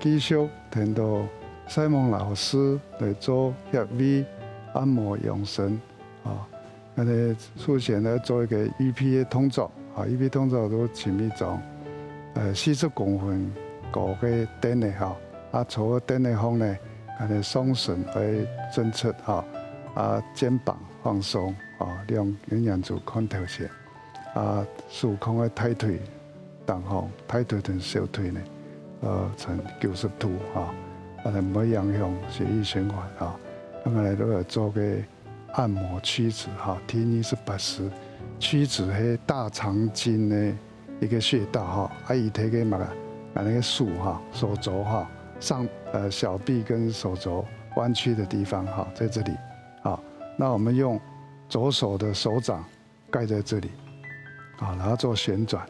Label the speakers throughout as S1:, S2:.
S1: 继续听到西蒙老师来做穴位按摩养生啊。我哋首先来做一个预皮的动作啊，预皮动作都前面从40公分高嘅顶的哈，啊，朝顶的方呢，我哋双唇会正侧哈，啊，肩膀放松啊，用眼珠看头前，啊，手控的抬腿，当方抬腿同小腿呢，呈90度哈，啊，唔会影响血液循环啊。我哋都要做个按摩曲子哈，天意是80，曲子係大肠经的一个穴道哈，啊，伊睇嘅嘛，那个手哈，手肘哈，小臂跟手肘弯曲的地方哈，在这里，好，那我们用左手的手掌盖在这里，啊，然后做旋转，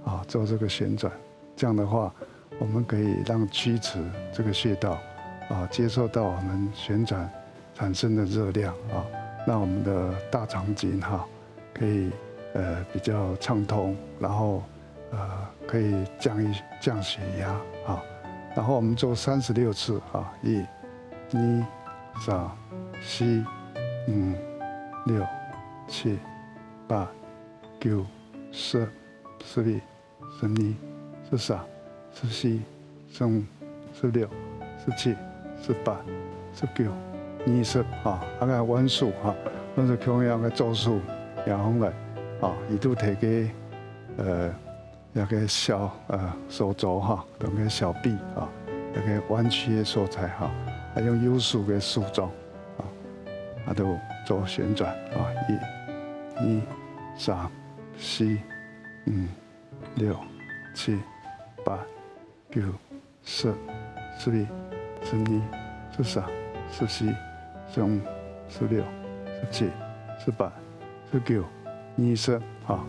S1: 啊，做这个旋转，这样的话，我们可以让曲池这个穴道啊接受到我们旋转产生的热量啊，让我们的大肠经哈可以比较畅通，然后可以降血压啊，然后我们做36次啊，1、2、3、4、5、6、7、8、9、10、11、12、13、14、15、16、17、18、19、20啊，啊个弯数哈，弯数同样的组数也方来啊，伊都提给那个小手肘哈，同个小臂啊，那个弯曲的所在哈，啊用优势的梳妆啊，啊都做旋转啊，1、2、3、4、5、6、7、8、9、10、11、12、13、14、15、16、17、18、19、20啊，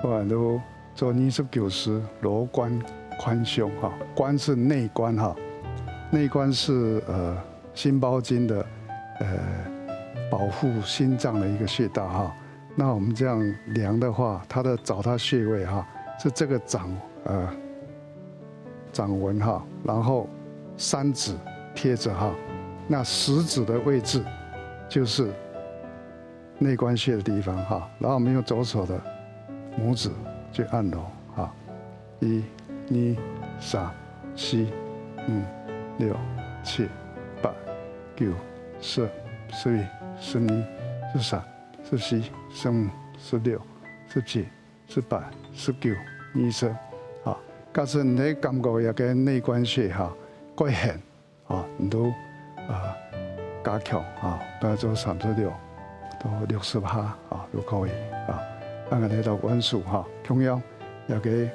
S1: 我都做29次螺关髋胸哈，关是内关哈，内关是心包经的保护心脏的一个穴道哈。那我们这样量的话，找它穴位哈，是这个掌纹哈，然后3指贴着哈，那食指的位置就是内关穴的地方哈，然后我们用左手的拇指去按揉哈，1、2、3、4、5、6、7、8、9、10、11、12、13、14、15、16、17、18、19、20啊，假设你感觉也跟内关穴哈过现啊，你都加强啊，不要做36到60%啊都可以啊。按个来到弯数哈，同样也给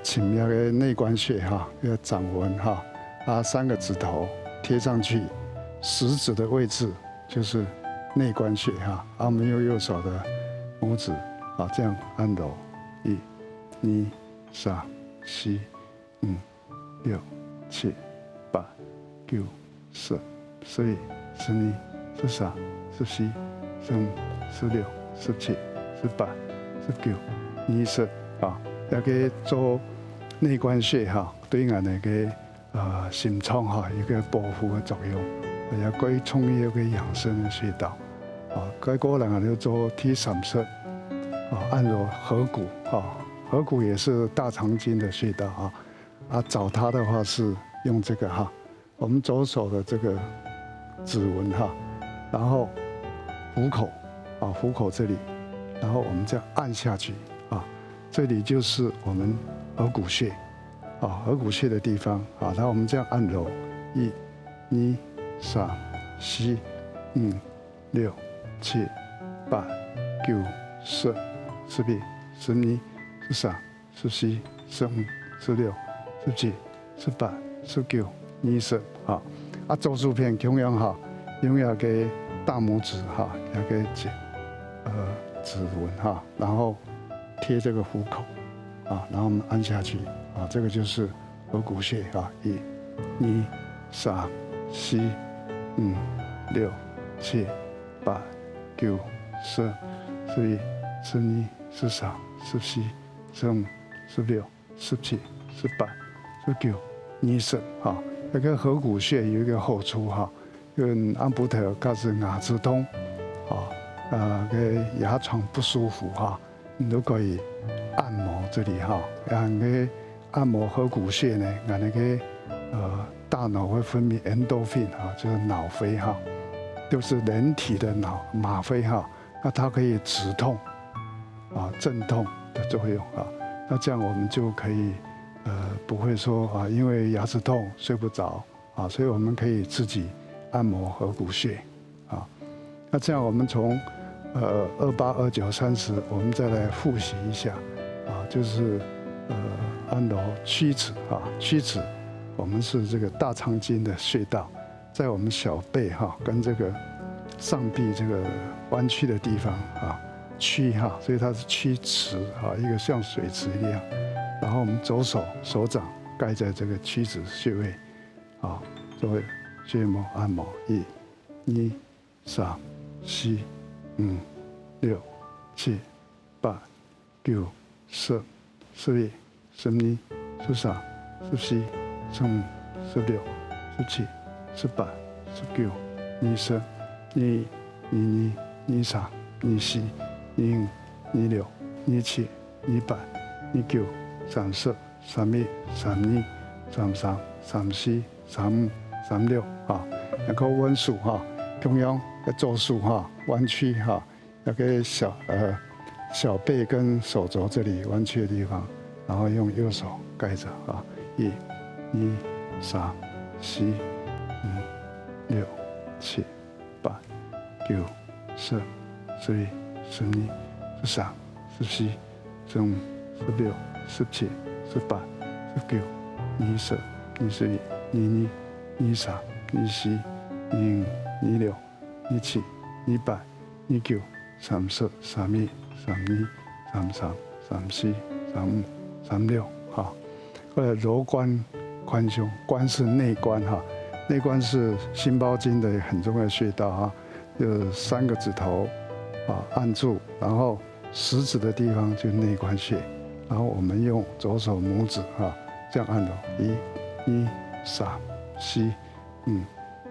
S1: 前面的内关穴哈，一个掌纹哈，啊3个指头贴上去，食指的位置就是内关穴哈，啊我们用右手的拇指啊这样按揉，1、2、3、4、5、6、7、8、9、10、11、12、13、14、15、16、17、18、19、20啊，也给做内关穴哈，对俺那个心脏哈一个保护的作用，也可以创立一个养生的穴道啊。该个人就做T30啊，按揉合谷啊，合谷也是大肠经的穴道啊。啊，找它的话是用这个哈，我们左手的这个指纹哈，然后虎口啊，虎口这里。然后我们这样按下去啊，这里就是我们合谷穴啊，合谷穴的地方啊。然后我们这样按揉，1、2、3、4、5、6、7、8、9、10、11、12、13、14、15、16、17、18、19、20啊。啊，做数片同样哈，用那个大拇指哈，那个指纹哈，然后贴这个虎口啊，然后我们按下去啊，这个就是合谷穴啊，1、2、3、4、5、6、7、8、9、10、11、12、13、14、15、16、17、18、19、泥舌哈。那个合谷穴有一个好处哈，跟安布特告是牙齿痛，个牙床不舒服哈，你都可以按摩这里哈，让个按摩合谷穴呢，让那个大脑会分泌 endorphin 哈，就是脑啡哈，就是人体的吗啡哈，那它可以止痛镇痛的作用啊，那这样我们就可以不会说因为牙齿痛睡不着所以我们可以自己按摩合谷穴那这样我们从28、29、30，我们再来复习一下就是按揉曲池曲池我们是这个大肠经的穴道，在我们小背跟这个上臂这个弯曲的地方曲所以它是曲池一个像水池一样，然后我们左手手掌盖在这个曲池穴位作为穴膜按摩1、2、3、4、5、6、7、8、9、10、11、12、13、14、15、16、17、18、19、20、21、22、23、24、25、26、27、28、29、30、31、32、33、34、35、36那个弯数中央的周数弯曲那个小背跟手肘这里弯曲的地方，然后用右手盖着1、2、3、4、5、6、7、8、9、10、11、12、13、14、15、16、17、18、19、20、21、22、23、24、25、26、27、28、29、30、31、32、33、34、35、36后来揉关髋胸，关是内关内关是心包经的很重要的穴道就3个指头按住，然后食指的地方就是内关穴，然后我们用左手拇指这样按揉1、2、3、4、5、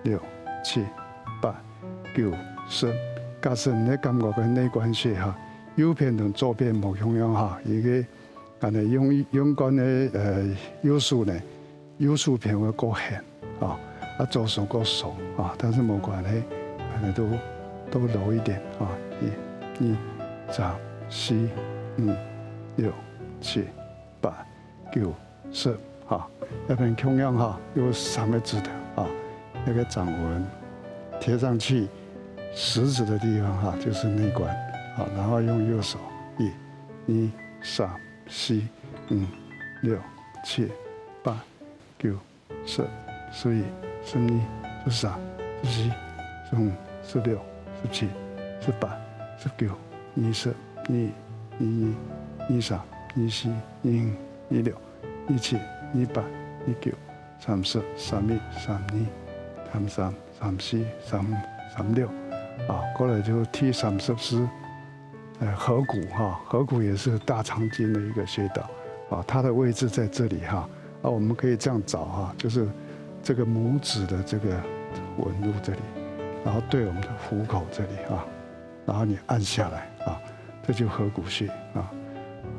S1: 6、7、8、9、10。假设你感觉个内关穴右边同左边无同样伊个安尼用关的右手呢，右手偏会过狠左手过熟但是没关系，安尼都柔一点1、2、3、4、5、6、7、8、9、10那边同样有3个指头那个掌纹贴上去，食指的地方就是内关然后用右手1、2、3、4、5、6、7、8、9、10、11、12、13、14、15、16、17、18、19、20、21、22、23、24、25、26、27、28、29、30、31、32、33、34、35、36过来就第30是合谷合谷也是大肠经的一个穴道它的位置在这里我们可以这样找就是这个拇指的这个纹路这里，然后对我们的虎口这里然后你按下来这就合谷穴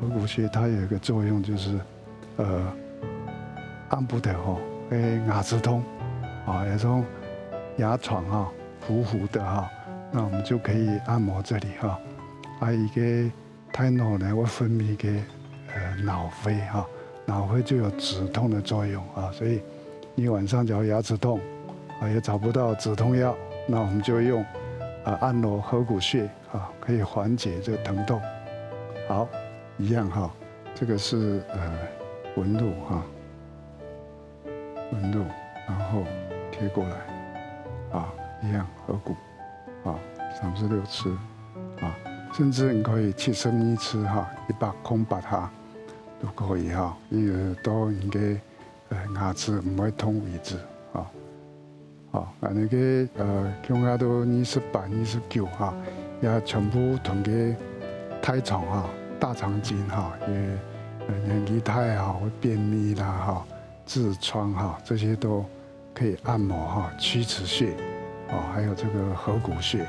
S1: 合谷穴它有一个作用就是按不得牙齿痛有种牙床糊糊的那我们就可以按摩这里一个大脑呢会分泌个脑啡脑啡就有止痛的作用所以你晚上只要牙齿痛也找不到止痛药，那我们就用按揉合谷穴可以缓解这个疼痛。好，一样这个是纹路纹路，然后贴过来一样合谷36次甚至你可以72次108下都可以因为到你嘅牙齿唔会痛为止那个恐下到28、29也全部同个太长大肠经也年纪大会便秘啦痔疮哈，这些都可以按摩哈，曲池穴还有这个合谷穴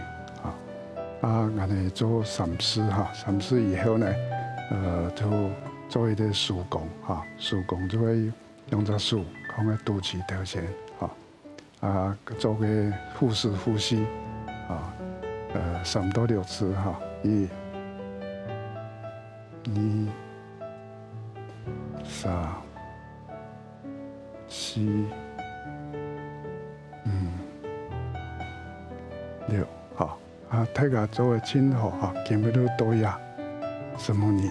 S1: 安尼做3次哈，3次以后呢，就做一点手功哈，手功就会用这手放在肚脐头前做个腹式呼吸3到6次哈，1、2、3、4、5、6哈大家做个真好哈，今日都多呀，什么你？